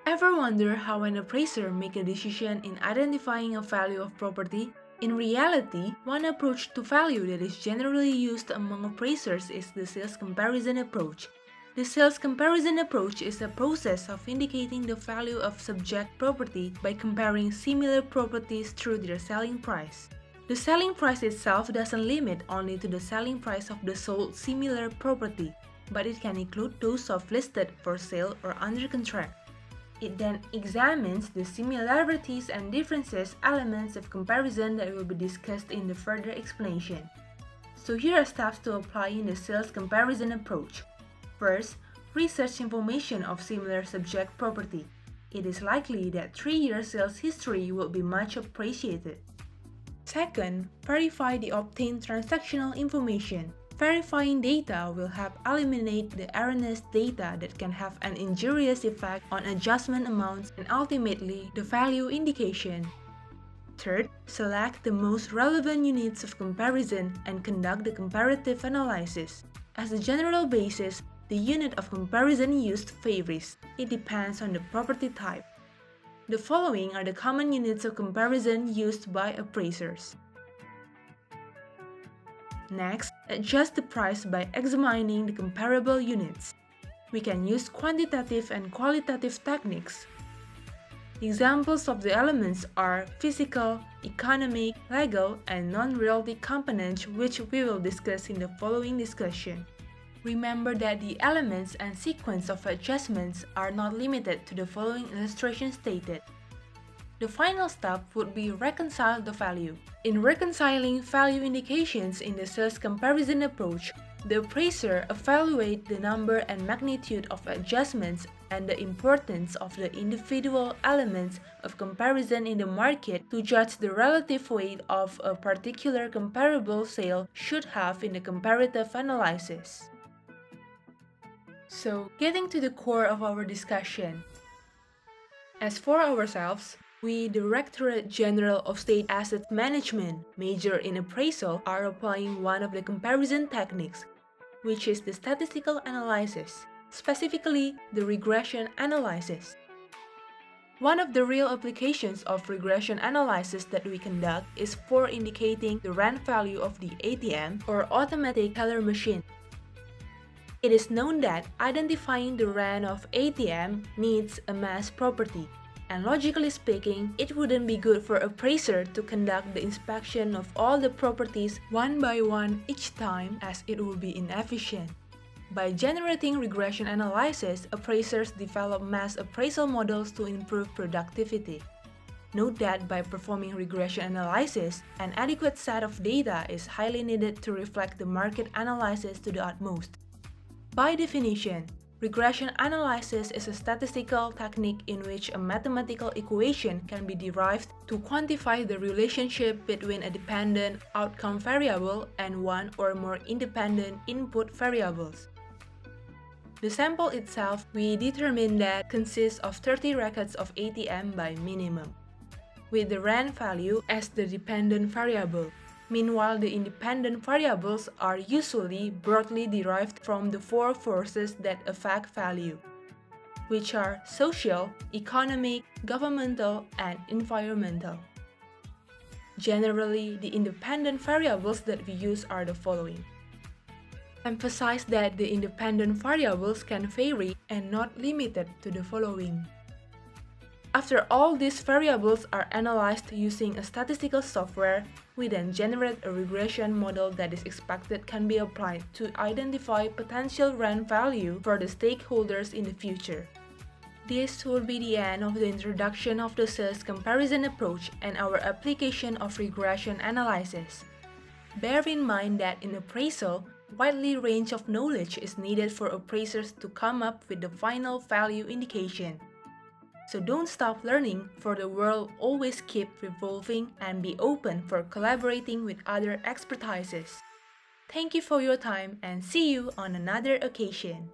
Ever wonder how an appraiser makes a decision in identifying a value of property? In reality, one approach to value that is generally used among appraisers is the sales comparison approach. The sales comparison approach is a process of indicating the value of subject property by comparing similar properties through their selling price. The selling price itself doesn't limit only to the selling price of the sold similar property, but it can include those of listed for sale or under contract. It then examines the similarities and differences elements of comparison that will be discussed in the further explanation. So here are steps to apply in the sales comparison approach. First, research information of similar subject property. It is likely that 3-year sales history will be much appreciated. Second, verify the obtained transactional information. Verifying data will help eliminate the erroneous data that can have an injurious effect on adjustment amounts and ultimately the value indication. Third, select the most relevant units of comparison and conduct the comparative analysis. As a general basis, the unit of comparison used varies. It depends on the property type. The following are the common units of comparison used by appraisers. Next, adjust the price by examining the comparable units. We can use quantitative and qualitative techniques. Examples of the elements are physical, economic, legal, and non-realty components, which we will discuss in the following discussion. Remember that the elements and sequence of adjustments are not limited to the following illustration stated. The final step would be reconcile the value. In reconciling value indications in the sales comparison approach, the appraiser evaluates the number and magnitude of adjustments and the importance of the individual elements of comparison in the market to judge the relative weight of a particular comparable sale should have in the comparative analysis. So, getting to the core of our discussion. As for ourselves, we, Directorate General of State Asset Management, major in appraisal, are applying one of the comparison techniques, which is the statistical analysis, specifically the regression analysis. One of the real applications of regression analysis that we conduct is for indicating the rent value of the ATM or automatic teller machine. It is known that identifying the rent of ATM needs a mass property. And logically speaking, it wouldn't be good for appraiser to conduct the inspection of all the properties one by one each time, as it would be inefficient. By generating regression analysis, appraisers develop mass appraisal models to improve productivity. Note that by performing regression analysis, an adequate set of data is highly needed to reflect the market analysis to the utmost. By definition, regression analysis is a statistical technique in which a mathematical equation can be derived to quantify the relationship between a dependent outcome variable and one or more independent input variables. The sample itself, we determine that consists of 30 records of ATM by minimum, with the rent value as the dependent variable. Meanwhile, the independent variables are usually broadly derived from the 4 forces that affect value, which are social, economic, governmental, and environmental. Generally, the independent variables that we use are the following. Emphasize that the independent variables can vary and not limited to the following. After all these variables are analyzed using a statistical software, we then generate a regression model that is expected can be applied to identify potential rent value for the stakeholders in the future. This will be the end of the introduction of the sales comparison approach and our application of regression analysis. Bear in mind that in appraisal, widely range of knowledge is needed for appraisers to come up with the final value indication. So don't stop learning, for the world always keep revolving, and be open for collaborating with other expertises. Thank you for your time and see you on another occasion.